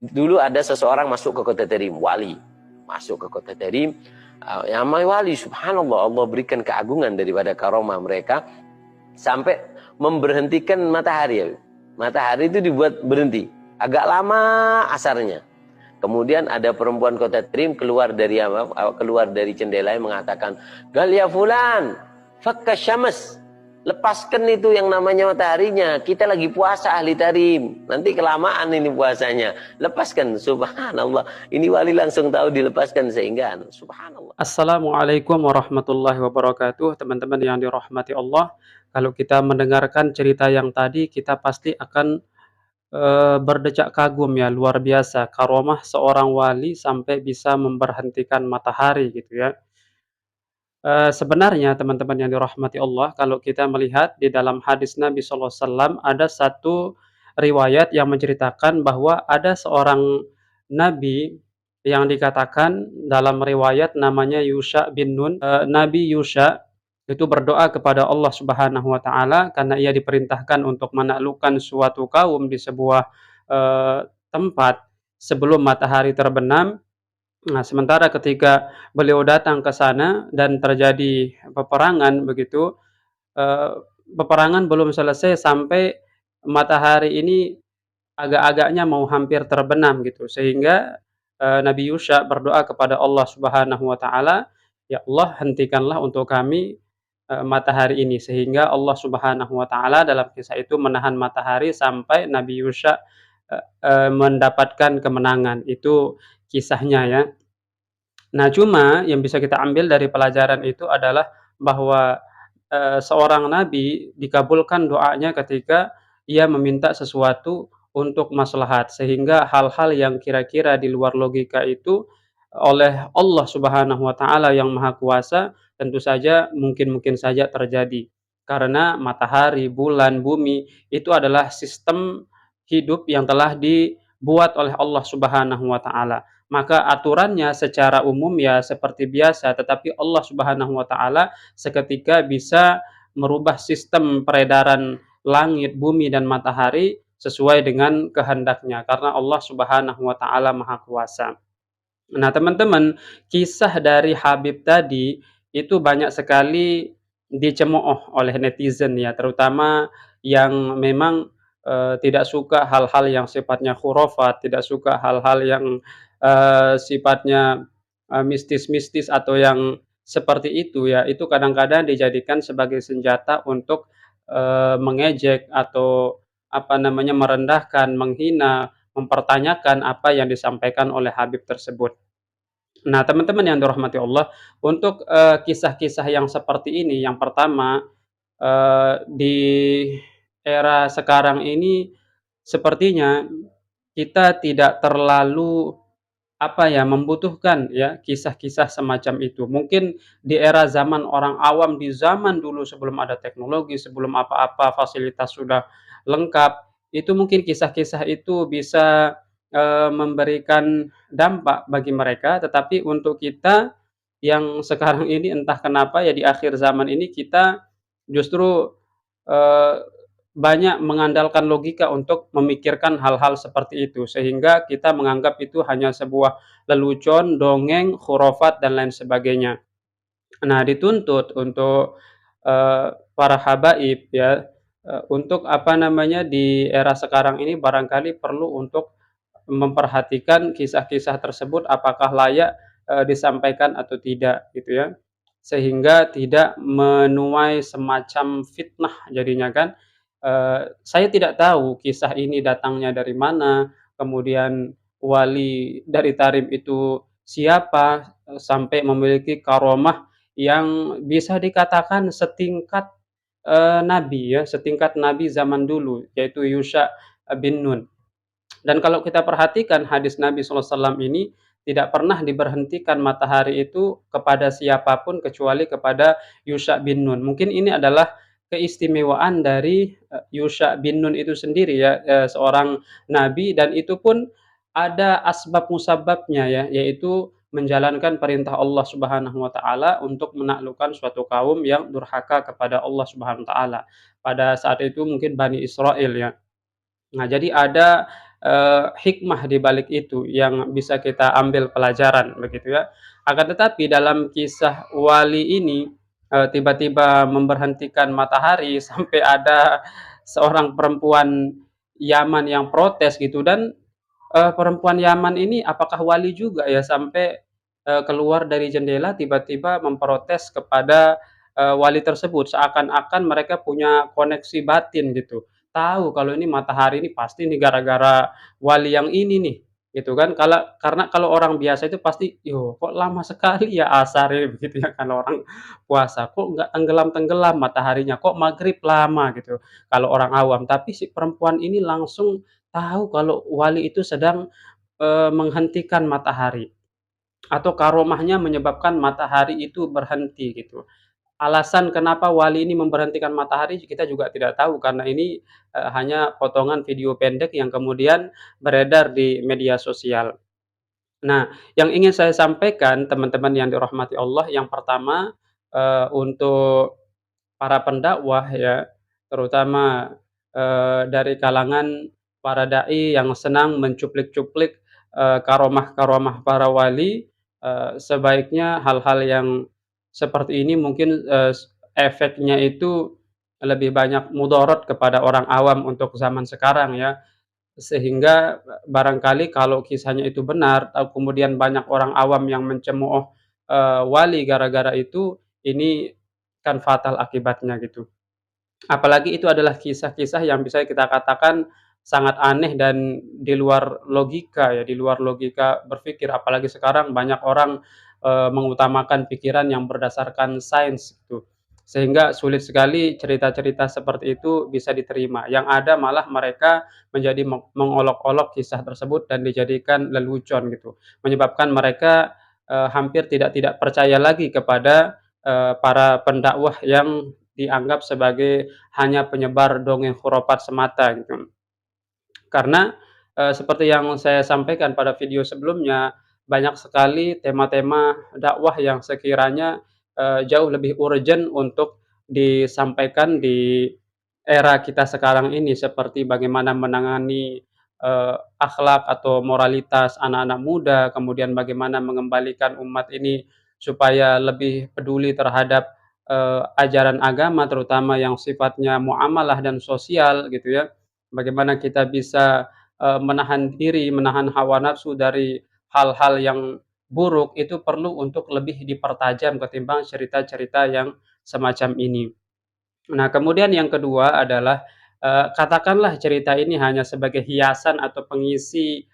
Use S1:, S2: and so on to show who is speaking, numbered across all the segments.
S1: Dulu ada seseorang masuk ke kota Tarim, wali. Masuk ke kota Tarim, yang namanya wali, subhanallah, Allah berikan keagungan daripada karomah mereka, sampai memberhentikan matahari. Matahari itu dibuat berhenti. Agak lama asarnya. Kemudian ada perempuan kota Tarim keluar dari jendela yang mengatakan, "Gal ya fulan, fakka syams." Lepaskan itu yang namanya mataharinya. Kita lagi puasa ahli Tarim. Nanti kelamaan ini puasanya. Lepaskan. Subhanallah. Ini wali langsung tahu dilepaskan sehingga subhanallah.
S2: Assalamualaikum warahmatullahi wabarakatuh, teman-teman yang dirahmati Allah. Kalau kita mendengarkan cerita yang tadi, kita pasti akan berdecak kagum ya, luar biasa. Karomah seorang wali sampai bisa memberhentikan matahari gitu ya. Sebenarnya teman-teman yang dirahmati Allah, kalau kita melihat di dalam hadis Nabi SAW ada satu riwayat yang menceritakan bahwa ada seorang nabi yang dikatakan dalam riwayat namanya Yusha bin Nun. Nabi Yusha itu berdoa kepada Allah Subhanahu wa taala karena ia diperintahkan untuk menaklukkan suatu kaum di sebuah tempat sebelum matahari terbenam. Nah, sementara ketika beliau datang ke sana dan terjadi peperangan begitu, peperangan belum selesai sampai matahari ini agak-agaknya mau hampir terbenam gitu. Sehingga, Nabi Yusha berdoa kepada Allah Subhanahu wa taala, "Ya Allah, hentikanlah untuk kami, matahari ini." Sehingga Allah Subhanahu wa taala dalam kisah itu menahan matahari sampai Nabi Yusha, mendapatkan kemenangan. Itu kisahnya ya. Nah, cuma yang bisa kita ambil dari pelajaran itu adalah bahwa, seorang nabi dikabulkan doanya ketika ia meminta sesuatu untuk maslahat, sehingga hal-hal yang kira-kira di luar logika itu oleh Allah Subhanahu wa taala yang Maha Kuasa tentu saja mungkin-mungkin saja terjadi. Karena matahari, bulan, bumi itu adalah sistem hidup yang telah dibuat oleh Allah Subhanahu wa taala. Maka aturannya secara umum ya seperti biasa, tetapi Allah Subhanahu wa taala seketika bisa merubah sistem peredaran langit, bumi dan matahari sesuai dengan kehendaknya karena Allah Subhanahu wa taala Maha Kuasa. Nah, teman-teman, kisah dari Habib tadi itu banyak sekali dicemooh oleh netizen ya, terutama yang memang, tidak suka hal-hal yang sifatnya khurafat, tidak suka hal-hal yang, sifatnya, mistis-mistis atau yang seperti itu ya, itu kadang-kadang dijadikan sebagai senjata untuk, mengejek atau apa namanya, merendahkan, menghina, mempertanyakan apa yang disampaikan oleh Habib tersebut. Nah, teman-teman yang dirahmati Allah, untuk, kisah-kisah yang seperti ini, yang pertama, di era sekarang ini sepertinya kita tidak terlalu, apa ya, membutuhkan ya kisah-kisah semacam itu. Mungkin di era zaman orang awam, di zaman dulu sebelum ada teknologi, sebelum apa-apa fasilitas sudah lengkap, itu mungkin kisah-kisah itu bisa, memberikan dampak bagi mereka, tetapi untuk kita yang sekarang ini entah kenapa ya di akhir zaman ini kita justru, eee, banyak mengandalkan logika untuk memikirkan hal-hal seperti itu, sehingga kita menganggap itu hanya sebuah lelucon, dongeng, khurafat, dan lain sebagainya. Nah, dituntut untuk, para habaib ya, untuk apa namanya, di era sekarang ini barangkali perlu untuk memperhatikan kisah-kisah tersebut apakah layak, disampaikan atau tidak gitu ya. Sehingga tidak menuai semacam fitnah jadinya kan. Saya tidak tahu kisah ini datangnya dari mana, kemudian wali dari Tarim itu siapa, sampai memiliki karomah yang bisa dikatakan setingkat, nabi ya, setingkat nabi zaman dulu, yaitu Yusha bin Nun. Dan kalau kita perhatikan hadis Nabi SAW ini tidak pernah diberhentikan matahari itu kepada siapapun kecuali kepada Yusha bin Nun. Mungkin ini adalah keistimewaan dari Yusha bin Nun itu sendiri ya, seorang nabi dan itu pun ada asbab musababnya ya, yaitu menjalankan perintah Allah Subhanahu wa taala untuk menaklukkan suatu kaum yang durhaka kepada Allah Subhanahu wa taala. Pada saat itu mungkin Bani Israel ya. Nah, jadi ada, hikmah di balik itu yang bisa kita ambil pelajaran begitu ya. Akan tetapi dalam kisah wali ini, tiba-tiba memberhentikan matahari sampai ada seorang perempuan Yaman yang protes gitu dan perempuan Yaman ini apakah wali juga ya sampai, keluar dari jendela tiba-tiba memprotes kepada, wali tersebut seakan-akan mereka punya koneksi batin gitu. Tahu kalau ini matahari ini pasti nih gara-gara wali yang ini nih, gitu kan. Karena kalau orang biasa itu pasti, "Yo kok lama sekali ya asar ya?" Begitu ya kalau orang puasa, "Kok nggak tenggelam-tenggelam mataharinya, kok maghrib lama?" Gitu, kalau orang awam. Tapi si perempuan ini langsung tahu kalau wali itu sedang, menghentikan matahari atau karomahnya menyebabkan matahari itu berhenti gitu. Alasan kenapa wali ini memberhentikan matahari kita juga tidak tahu karena ini, hanya potongan video pendek yang kemudian beredar di media sosial. Nah, yang ingin saya sampaikan teman-teman yang dirahmati Allah, yang pertama, untuk para pendakwah ya, terutama, dari kalangan para dai yang senang mencuplik-cuplik, karomah-karomah para wali, sebaiknya hal-hal yang seperti ini mungkin, efeknya itu lebih banyak mudarat kepada orang awam untuk zaman sekarang ya. Sehingga barangkali kalau kisahnya itu benar, kemudian banyak orang awam yang mencemooh, wali gara-gara itu, ini kan fatal akibatnya gitu. Apalagi itu adalah kisah-kisah yang bisa kita katakan sangat aneh dan di luar logika ya, di luar logika berpikir. Apalagi sekarang banyak orang, mengutamakan pikiran yang berdasarkan sains gitu. Sehingga sulit sekali cerita-cerita seperti itu bisa diterima. Yang ada malah mereka menjadi mengolok-olok kisah tersebut dan dijadikan lelucon gitu. Menyebabkan mereka, hampir tidak percaya lagi kepada, para pendakwah yang dianggap sebagai hanya penyebar dongeng khurafat semata gitu. Karena, seperti yang saya sampaikan pada video sebelumnya, banyak sekali tema-tema dakwah yang sekiranya, jauh lebih urgent untuk disampaikan di era kita sekarang ini, seperti bagaimana menangani, akhlak atau moralitas anak-anak muda, kemudian bagaimana mengembalikan umat ini supaya lebih peduli terhadap, ajaran agama, terutama yang sifatnya muamalah dan sosial gitu ya. Bagaimana kita bisa, menahan diri, menahan hawa nafsu dari hal-hal yang buruk, itu perlu untuk lebih dipertajam ketimbang cerita-cerita yang semacam ini. Nah, kemudian yang kedua adalah, katakanlah cerita ini hanya sebagai hiasan atau pengisi,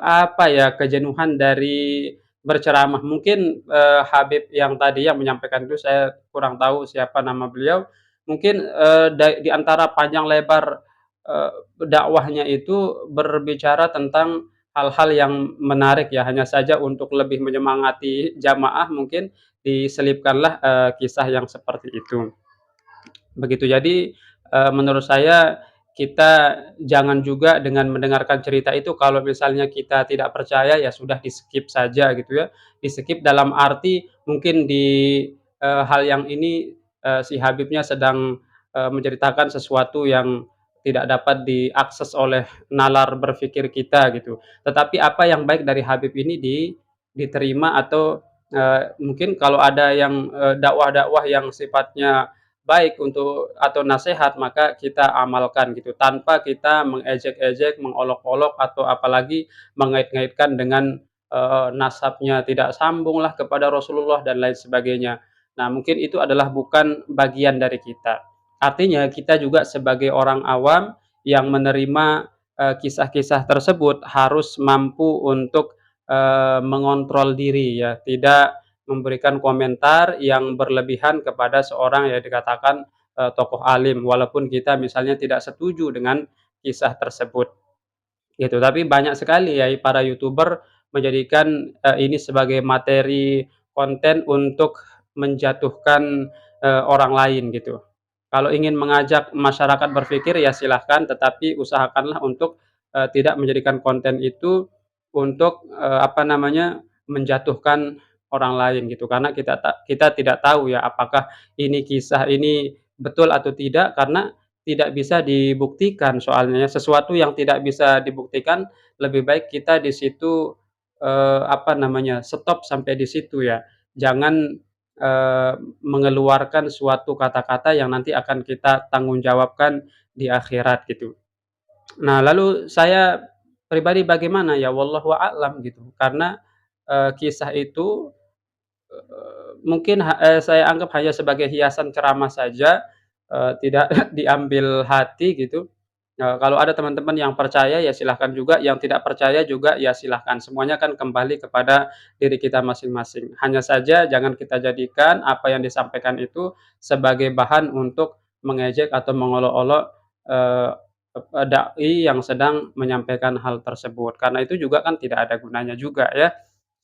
S2: apa ya, kejenuhan dari berceramah. Mungkin, Habib yang tadi yang menyampaikan itu saya kurang tahu siapa nama beliau, mungkin, di antara panjang lebar, eee, dakwahnya itu berbicara tentang hal-hal yang menarik ya, hanya saja untuk lebih menyemangati jamaah mungkin diselipkanlah, kisah yang seperti itu. Begitu. Jadi, menurut saya kita jangan juga dengan mendengarkan cerita itu kalau misalnya kita tidak percaya, ya sudah di-skip saja gitu ya. Di-skip dalam arti mungkin di, hal yang ini, si Habibnya sedang, menceritakan sesuatu yang tidak dapat diakses oleh nalar berpikir kita gitu. Tetapi apa yang baik dari Habib ini diterima atau, mungkin kalau ada yang, dakwah-dakwah yang sifatnya baik untuk atau nasihat, maka kita amalkan gitu, tanpa kita mengejek-ejek, mengolok-olok, atau apalagi mengait-ngaitkan dengan, nasabnya tidak sambunglah kepada Rasulullah dan lain sebagainya. Nah, mungkin itu adalah bukan bagian dari kita. Artinya kita juga sebagai orang awam yang menerima, kisah-kisah tersebut harus mampu untuk, mengontrol diri ya, tidak memberikan komentar yang berlebihan kepada seorang yang dikatakan, tokoh alim, walaupun kita misalnya tidak setuju dengan kisah tersebut, gitu. Tapi banyak sekali ya para YouTuber menjadikan, ini sebagai materi konten untuk menjatuhkan, orang lain gitu. Kalau ingin mengajak masyarakat berpikir ya silahkan, tetapi usahakanlah untuk, tidak menjadikan konten itu untuk, apa namanya, menjatuhkan orang lain gitu. Karena kita tidak tahu ya apakah ini kisah ini betul atau tidak, karena tidak bisa dibuktikan soalnya, sesuatu yang tidak bisa dibuktikan lebih baik kita di situ, apa namanya, stop sampai di situ ya. Jangan, mengeluarkan suatu kata-kata yang nanti akan kita tanggung jawabkan di akhirat gitu. Nah, lalu saya pribadi bagaimana? Ya wallahu a'lam gitu. Karena, kisah itu, mungkin saya anggap hanya sebagai hiasan ceramah saja, tidak diambil hati gitu. Kalau ada teman-teman yang percaya ya silahkan juga, yang tidak percaya juga ya silahkan. Semuanya kan kembali kepada diri kita masing-masing. Hanya saja jangan kita jadikan apa yang disampaikan itu sebagai bahan untuk mengejek atau mengolok-olok, eee, dai yang sedang menyampaikan hal tersebut. Karena itu juga kan tidak ada gunanya juga ya.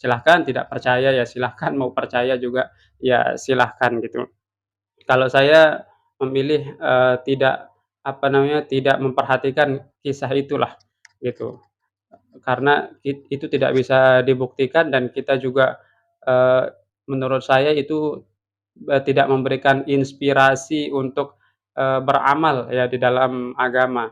S2: Silahkan tidak percaya ya silahkan, mau percaya juga ya silahkan gitu. Kalau saya memilih, tidak, apa namanya, tidak memperhatikan kisah itulah, gitu. Karena itu tidak bisa dibuktikan dan kita juga, eee, menurut saya itu, tidak memberikan inspirasi untuk, beramal ya di dalam agama.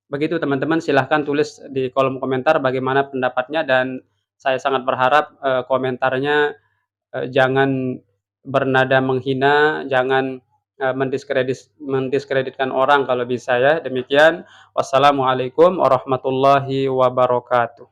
S2: Begitu teman-teman, silahkan tulis di kolom komentar bagaimana pendapatnya dan saya sangat berharap, komentarnya jangan bernada menghina, jangan, mendiskreditkan orang kalau bisa ya. Demikian, wassalamualaikum warahmatullahi wabarakatuh.